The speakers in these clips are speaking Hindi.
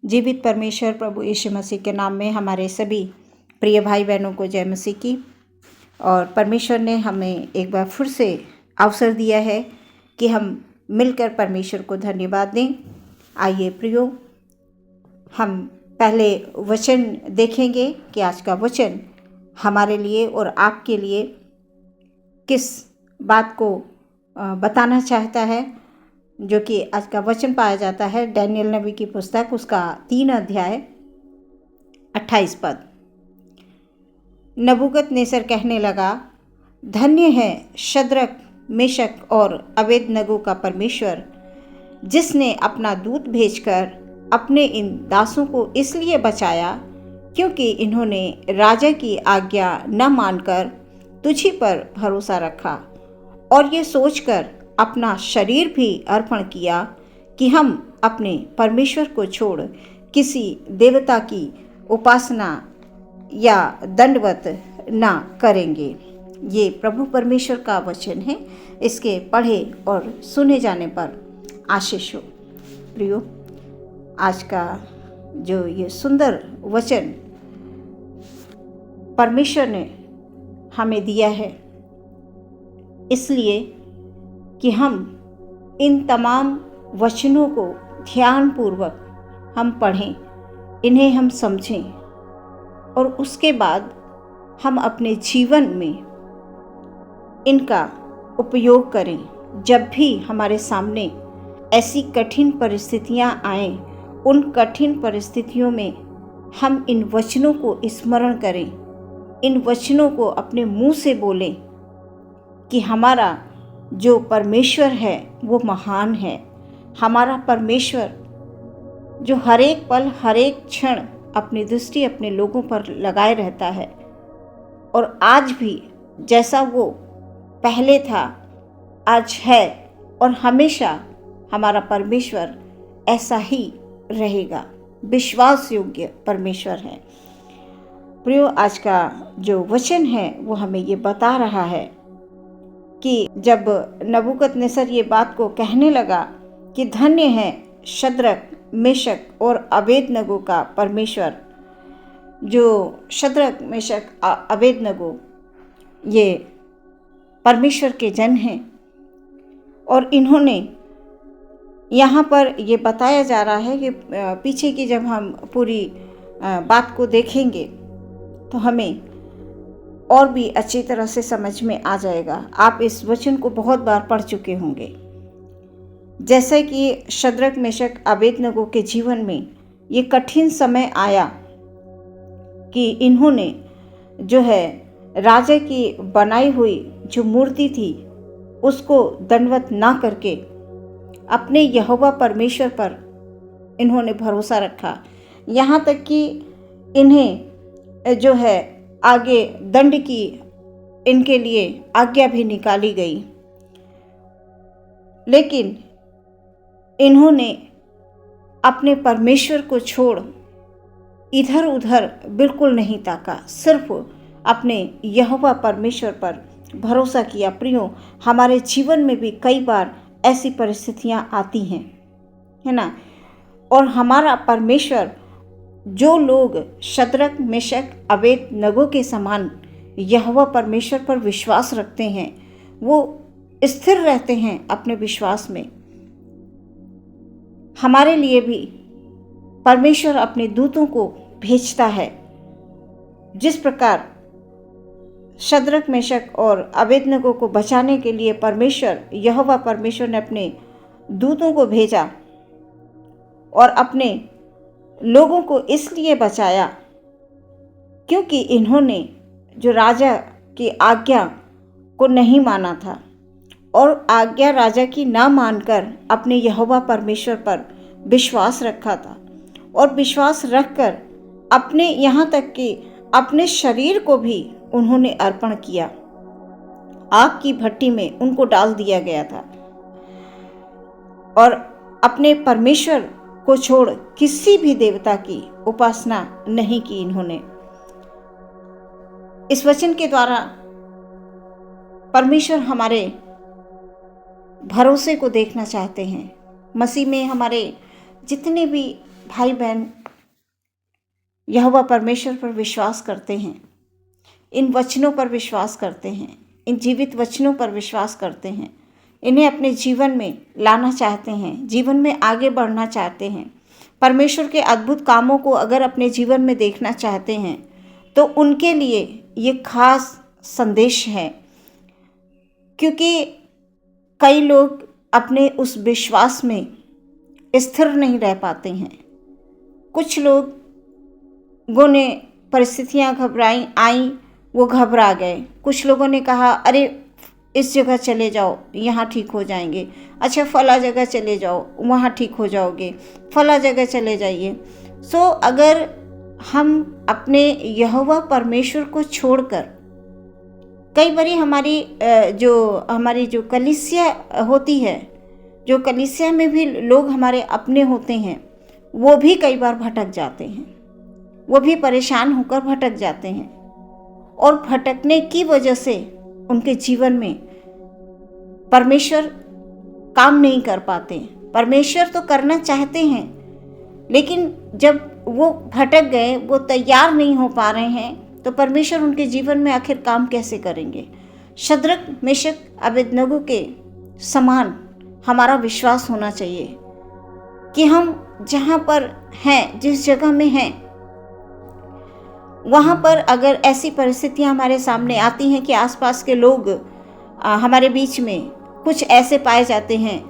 जीवित परमेश्वर प्रभु यीशु मसीह के नाम में हमारे सभी प्रिय भाई बहनों को जय मसीह की। और परमेश्वर ने हमें एक बार फिर से अवसर दिया है कि हम मिलकर परमेश्वर को धन्यवाद दें। आइए प्रियो, हम पहले वचन देखेंगे कि आज का वचन हमारे लिए और आपके लिए किस बात को बताना चाहता है, जो कि आज का वचन पाया जाता है डैनियल नबी की पुस्तक, उसका 3 अध्याय 28 पद। नबूकदनेस्सर कहने लगा, धन्य है शद्रक, मेशक और अबेदनगो का परमेश्वर, जिसने अपना दूत भेजकर अपने इन दासों को इसलिए बचाया क्योंकि इन्होंने राजा की आज्ञा न मानकर तुझी पर भरोसा रखा और ये सोचकर अपना शरीर भी अर्पण किया कि हम अपने परमेश्वर को छोड़ किसी देवता की उपासना या दंडवत ना करेंगे। ये प्रभु परमेश्वर का वचन है। इसके पढ़े और सुने जाने पर आशीष हो। प्रियो, आज का जो ये सुंदर वचन परमेश्वर ने हमें दिया है, इसलिए कि हम इन तमाम वचनों को ध्यानपूर्वक हम पढ़ें, इन्हें हम समझें और उसके बाद हम अपने जीवन में इनका उपयोग करें। जब भी हमारे सामने ऐसी कठिन परिस्थितियां आएं, उन कठिन परिस्थितियों में हम इन वचनों को स्मरण करें, इन वचनों को अपने मुंह से बोलें कि हमारा जो परमेश्वर है वो महान है। हमारा परमेश्वर जो हर एक पल हर एक क्षण अपनी दृष्टि अपने लोगों पर लगाए रहता है, और आज भी जैसा वो पहले था, आज है और हमेशा हमारा परमेश्वर ऐसा ही रहेगा। विश्वास योग्य परमेश्वर है। प्रियो, आज का जो वचन है वो हमें ये बता रहा है कि जब नबूकदनेस्सर ये बात को कहने लगा कि धन्य है शद्रक, मेशक और अबेदनगो का परमेश्वर, जो शद्रक, मेशक, अबेदनगो ये परमेश्वर के जन हैं, और इन्होंने यहाँ पर ये बताया जा रहा है कि पीछे की जब हम पूरी बात को देखेंगे तो हमें और भी अच्छी तरह से समझ में आ जाएगा। आप इस वचन को बहुत बार पढ़ चुके होंगे। जैसे कि शद्रक, मेशक, अबेदनगो के जीवन में ये कठिन समय आया कि इन्होंने जो है राजा की बनाई हुई जो मूर्ति थी उसको दंडवत ना करके अपने यहोवा परमेश्वर पर इन्होंने भरोसा रखा। यहाँ तक कि इन्हें जो है आगे दंड की इनके लिए आज्ञा भी निकाली गई, लेकिन इन्होंने अपने परमेश्वर को छोड़ इधर उधर बिल्कुल नहीं ताका, सिर्फ अपने यहोवा परमेश्वर पर भरोसा किया। प्रियो, हमारे जीवन में भी कई बार ऐसी परिस्थितियां आती हैं, है ना, और हमारा परमेश्वर, जो लोग शद्रक, मेशक, अबेदनगो के समान यहोवा परमेश्वर पर विश्वास रखते हैं, वो स्थिर रहते हैं अपने विश्वास में। हमारे लिए भी परमेश्वर अपने दूतों को भेजता है। जिस प्रकार शद्रक, मेशक और अबेदनगो को बचाने के लिए परमेश्वर, यहोवा परमेश्वर ने अपने दूतों को भेजा और अपने लोगों को इसलिए बचाया क्योंकि इन्होंने जो राजा की आज्ञा को नहीं माना था, और आज्ञा राजा की ना मानकर अपने यहोवा परमेश्वर पर विश्वास रखा था, और विश्वास रखकर अपने यहाँ तक कि अपने शरीर को भी उन्होंने अर्पण किया। आग की भट्टी में उनको डाल दिया गया था और अपने परमेश्वर को छोड़ किसी भी देवता की उपासना नहीं की इन्होंने। इस वचन के द्वारा परमेश्वर हमारे भरोसे को देखना चाहते हैं। मसीह में हमारे जितने भी भाई बहन यहोवा परमेश्वर पर विश्वास करते हैं, इन वचनों पर विश्वास करते हैं, इन जीवित वचनों पर विश्वास करते हैं, इन्हें अपने जीवन में लाना चाहते हैं, जीवन में आगे बढ़ना चाहते हैं, परमेश्वर के अद्भुत कामों को अगर अपने जीवन में देखना चाहते हैं, तो उनके लिए ये खास संदेश है। क्योंकि कई लोग अपने उस विश्वास में स्थिर नहीं रह पाते हैं। कुछ लोगों ने परिस्थितियां आई, वो घबरा गए। कुछ लोगों ने कहा अरे इस जगह चले जाओ, यहाँ ठीक हो जाएंगे। अच्छा फला जगह चले जाओ, वहाँ ठीक हो जाओगे। फला जगह चले जाइए। अगर हम अपने यहोवा परमेश्वर को छोड़कर, कई बार हमारी जो कलीसिया होती है, जो कलीसिया में भी लोग हमारे अपने होते हैं, वो भी कई बार भटक जाते हैं, वो भी परेशान होकर भटक जाते हैं। और भटकने की वजह से उनके जीवन में परमेश्वर काम नहीं कर पाते। परमेश्वर तो करना चाहते हैं, लेकिन जब वो भटक गए, वो तैयार नहीं हो पा रहे हैं, तो परमेश्वर उनके जीवन में आखिर काम कैसे करेंगे। शद्रक मेशक अबेदनगो के समान हमारा विश्वास होना चाहिए कि हम जहाँ पर हैं, जिस जगह में हैं, वहाँ पर अगर ऐसी परिस्थितियाँ हमारे सामने आती हैं कि आसपास के लोग हमारे बीच में कुछ ऐसे पाए जाते हैं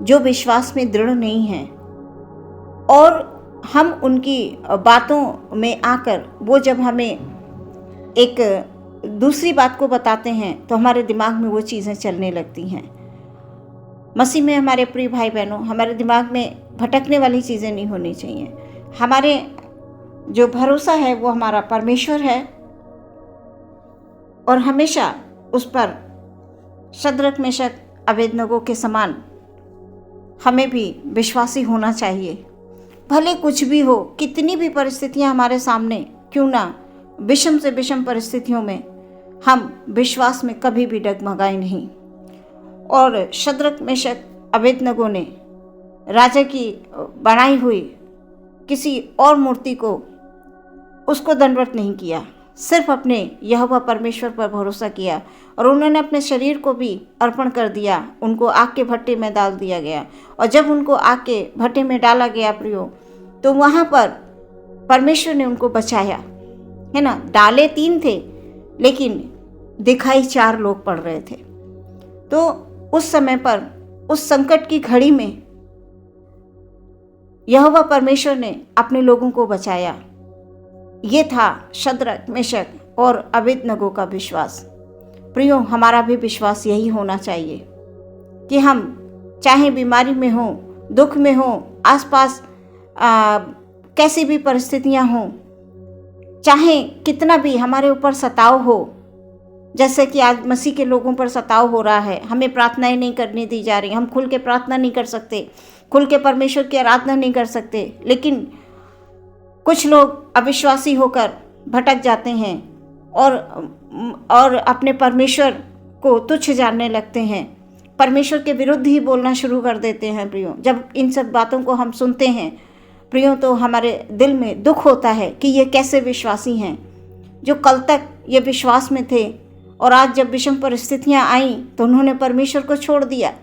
जो विश्वास में दृढ़ नहीं हैं, और हम उनकी बातों में आकर वो जब हमें एक दूसरी बात को बताते हैं, तो हमारे दिमाग में वो चीज़ें चलने लगती हैं। मसीह में हमारे प्रिय भाई बहनों, हमारे दिमाग में भटकने वाली चीज़ें नहीं होनी चाहिए। हमारे जो भरोसा है वो हमारा परमेश्वर है, और हमेशा उस पर शद्रक मेशक अबेदनगो के समान हमें भी विश्वासी होना चाहिए। भले कुछ भी हो, कितनी भी परिस्थितियां हमारे सामने क्यों ना, विषम से विषम परिस्थितियों में हम विश्वास में कभी भी डगमगाए नहीं। और शद्रक मेशक अबेदनगो ने राजा की बनाई हुई किसी और मूर्ति को, उसको दंडवत नहीं किया, सिर्फ अपने यहोवा परमेश्वर पर भरोसा किया, और उन्होंने अपने शरीर को भी अर्पण कर दिया। उनको आग के भट्टे में डाल दिया गया, और जब उनको आग के भट्टे में डाला गया प्रियो, तो वहाँ पर परमेश्वर ने उनको बचाया, है ना। डाले 3 थे, लेकिन दिखाई 4 लोग पड़ रहे थे। तो उस समय पर, उस संकट की घड़ी में यहोवा परमेश्वर ने अपने लोगों को बचाया। ये था शद्रक मेशक और अबेदनगो का विश्वास। प्रियो, हमारा भी विश्वास यही होना चाहिए कि हम चाहे बीमारी में हों, दुख में हों, आसपास कैसी भी परिस्थितियां हों, चाहे कितना भी हमारे ऊपर सताव हो, जैसे कि आज मसीह के लोगों पर सताव हो रहा है, हमें प्रार्थनाएं नहीं करनी दी जा रही, हम खुल के प्रार्थना नहीं कर सकते, खुल के परमेश्वर की आराधना नहीं कर सकते। लेकिन कुछ लोग अविश्वासी होकर भटक जाते हैं और अपने परमेश्वर को तुच्छ जानने लगते हैं, परमेश्वर के विरुद्ध ही बोलना शुरू कर देते हैं। प्रियो, जब इन सब बातों को हम सुनते हैं प्रियो, तो हमारे दिल में दुख होता है कि ये कैसे विश्वासी हैं जो कल तक ये विश्वास में थे, और आज जब विषम परिस्थितियां आईं तो उन्होंने परमेश्वर को छोड़ दिया।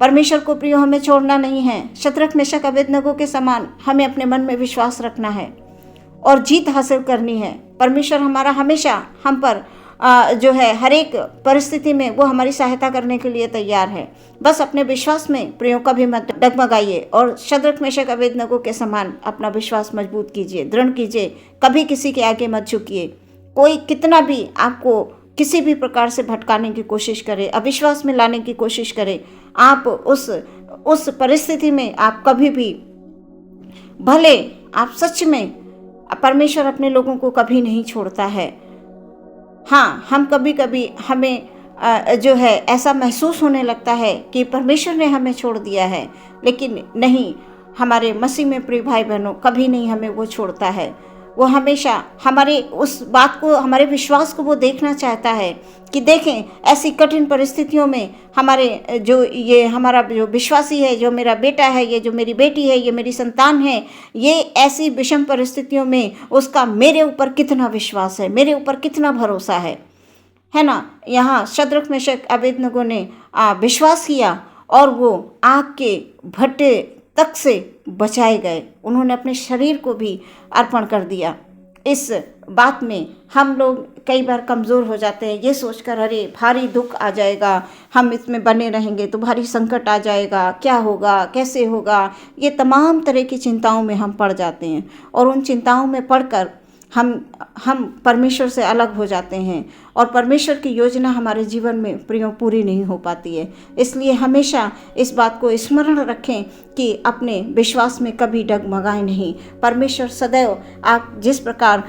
परमेश्वर को प्रियो हमें छोड़ना नहीं है। शद्रक मेशक अबेदनगो के समान हमें अपने मन में विश्वास रखना है और जीत हासिल करनी है। परमेश्वर हमारा हमेशा हम पर जो है हर एक परिस्थिति में वो हमारी सहायता करने के लिए तैयार है। बस अपने विश्वास में प्रियो कभी मत डगमगाइए, और शद्रक मेशक अबेदनगो के समान अपना विश्वास मजबूत कीजिए, दृढ़ कीजिए। कभी किसी के आगे मत झुकिए। कोई कितना भी आपको किसी भी प्रकार से भटकाने की कोशिश करे, अविश्वास में लाने की कोशिश करे, आप उस परिस्थिति में आप कभी भी, भले आप सच में, परमेश्वर अपने लोगों को कभी नहीं छोड़ता है। हाँ, हम कभी कभी हमें जो है ऐसा महसूस होने लगता है कि परमेश्वर ने हमें छोड़ दिया है, लेकिन नहीं, हमारे मसीह में प्रिय भाई बहनों, कभी नहीं हमें वो छोड़ता है। वो हमेशा हमारे उस बात को, हमारे विश्वास को वो देखना चाहता है कि देखें ऐसी कठिन परिस्थितियों में हमारे जो ये हमारा जो विश्वासी है, जो मेरा बेटा है, ये जो मेरी बेटी है, ये मेरी संतान है, ये ऐसी विषम परिस्थितियों में उसका मेरे ऊपर कितना विश्वास है, मेरे ऊपर कितना भरोसा है ना। यहाँ शद्रक मेशक अबेदनगो ने विश्वास किया और वो आग के भट्टे तक से बचाए गए। उन्होंने अपने शरीर को भी अर्पण कर दिया। इस बात में हम लोग कई बार कमज़ोर हो जाते हैं, ये सोचकर अरे भारी दुख आ जाएगा, हम इसमें बने रहेंगे तो भारी संकट आ जाएगा, क्या होगा, कैसे होगा, ये तमाम तरह की चिंताओं में हम पड़ जाते हैं और उन चिंताओं में पड़कर हम परमेश्वर से अलग हो जाते हैं और परमेश्वर की योजना हमारे जीवन में पूरी नहीं हो पाती है। इसलिए हमेशा इस बात को स्मरण रखें कि अपने विश्वास में कभी डगमगाएं नहीं। परमेश्वर सदैव आप जिस प्रकार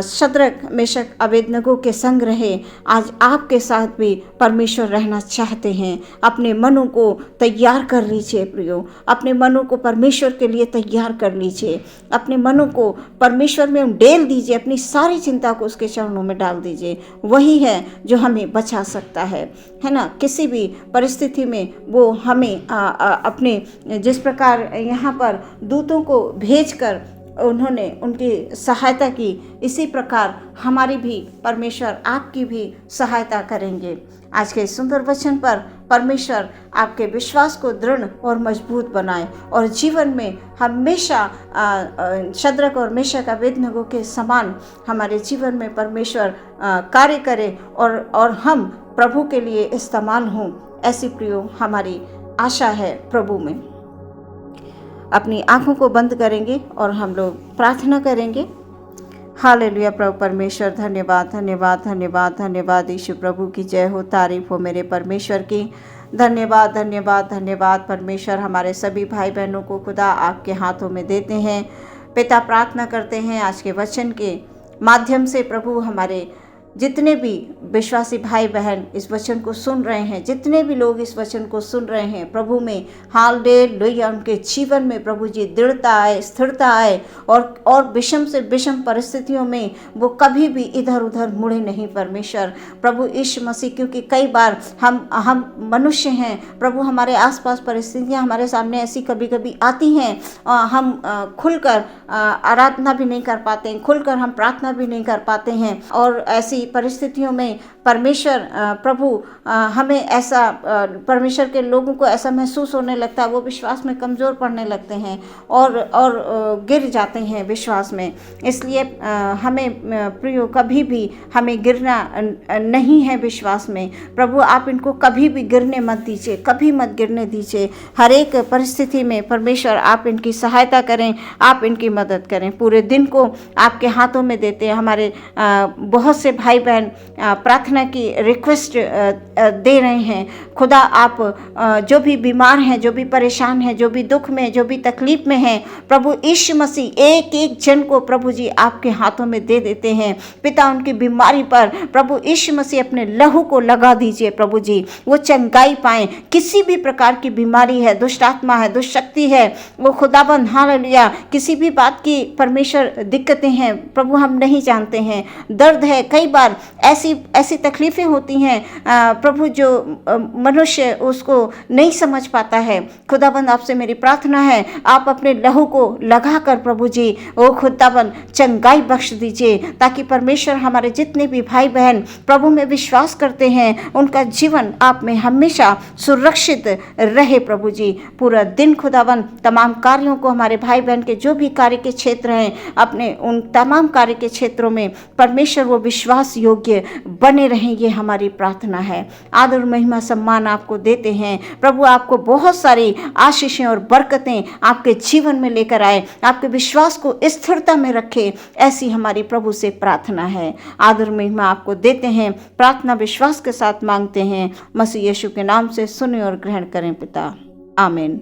शद्रक मेशक अबेदनगो के संग रहे, आज आपके साथ भी परमेश्वर रहना चाहते हैं। अपने मनों को तैयार कर लीजिए प्रियो, अपने मनों को परमेश्वर के लिए तैयार कर लीजिए, अपने मनों को परमेश्वर में डेल दीजिए, अपनी सारी चिंता को उसके चरणों में डाल दीजिए। वही है जो हमें बचा सकता है ना। किसी भी परिस्थिति में वो हमें अपने जिस प्रकार यहाँ पर दूतों को भेजकर उन्होंने उनकी सहायता की, इसी प्रकार हमारी भी परमेश्वर आपकी भी सहायता करेंगे। आज के सुंदर वचन पर परमेश्वर आपके विश्वास को दृढ़ और मजबूत बनाए और जीवन में हमेशा शद्रक और मेशक अबेदनगो के समान हमारे जीवन में परमेश्वर कार्य करे और हम प्रभु के लिए इस्तेमाल हों, ऐसी प्रियो हमारी आशा है प्रभु में। अपनी आंखों को बंद करेंगे और हम लोग प्रार्थना करेंगे। हालेलुया। प्रभु परमेश्वर धन्यवाद धन्यवाद धन्यवाद धन्यवाद। यीशु प्रभु की जय हो, तारीफ हो मेरे परमेश्वर की। धन्यवाद धन्यवाद धन्यवाद परमेश्वर। हमारे सभी भाई बहनों को खुदा आपके हाथों में देते हैं। पिता, प्रार्थना करते हैं आज के वचन के माध्यम से प्रभु हमारे जितने भी विश्वासी भाई बहन इस वचन को सुन रहे हैं, जितने भी लोग इस वचन को सुन रहे हैं प्रभु में, हालेलुया, उनके जीवन में प्रभु जी दृढ़ता आए, स्थिरता आए और विषम से विषम परिस्थितियों में वो कभी भी इधर उधर मुड़े नहीं परमेश्वर। प्रभु यीशु मसीह, क्योंकि कई बार हम मनुष्य हैं प्रभु, हमारे आसपास परिस्थितियां हमारे सामने ऐसी कभी कभी आती हैं, हम खुलकर आराधना भी नहीं कर पाते हैं, खुलकर हम प्रार्थना भी नहीं कर पाते हैं और ऐसी परिस्थितियों में परमेश्वर प्रभु हमें ऐसा परमेश्वर के लोगों को ऐसा महसूस होने लगता है, वो विश्वास में कमज़ोर पड़ने लगते हैं और गिर जाते हैं विश्वास में। इसलिए हमें प्रियो कभी भी हमें गिरना नहीं है विश्वास में। प्रभु आप इनको कभी भी गिरने मत दीजिए, कभी मत गिरने दीजिए। हर एक परिस्थिति में परमेश्वर आप इनकी सहायता करें, आप इनकी मदद करें। पूरे दिन को आपके हाथों में देते हैं। हमारे बहुत से भाई बहन प्रार्थना की रिक्वेस्ट दे रहे हैं। खुदा आप जो भी बीमार हैं, जो भी परेशान हैं, जो भी दुख में, जो भी तकलीफ में हैं, प्रभु यीशु मसीह एक एक जन को प्रभु जी आपके हाथों में दे देते हैं। पिता उनकी बीमारी पर प्रभु यीशु मसीह अपने लहू को लगा दीजिए प्रभु जी, वो चंगाई पाएं। किसी भी प्रकार की बीमारी है, दुष्ट आत्मा है, दुष्ट शक्ति है, वो खुदाबंद हालेलुया, किसी भी बात की परमेश्वर दिक्कतें हैं प्रभु हम नहीं जानते हैं, दर्द है, कई बार ऐसी तकलीफ़ें होती हैं प्रभु जो मनुष्य उसको नहीं समझ पाता है। खुदाबंद आपसे मेरी प्रार्थना है आप अपने लहू को लगाकर प्रभु जी ओ खुदाबंद चंगाई बख्श दीजिए, ताकि परमेश्वर हमारे जितने भी भाई बहन प्रभु में विश्वास करते हैं उनका जीवन आप में हमेशा सुरक्षित रहे प्रभु जी। पूरा दिन खुदाबंद तमाम कार्यों को हमारे भाई बहन के जो भी कार्य के क्षेत्र हैं अपने उन तमाम कार्य के क्षेत्रों में परमेश्वर वो विश्वास योग्य बने रहें, ये हमारी प्रार्थना है। आदर महिमा सम्मान आपको देते हैं प्रभु, आपको बहुत सारी आशीषें और बरकतें आपके जीवन में लेकर आए, आपके विश्वास को स्थिरता में रखे, ऐसी हमारी प्रभु से प्रार्थना है। आदर महिमा आपको देते हैं, प्रार्थना विश्वास के साथ मांगते हैं, मसीह यीशु के नाम से सुने और ग्रहण करें पिता, आमीन।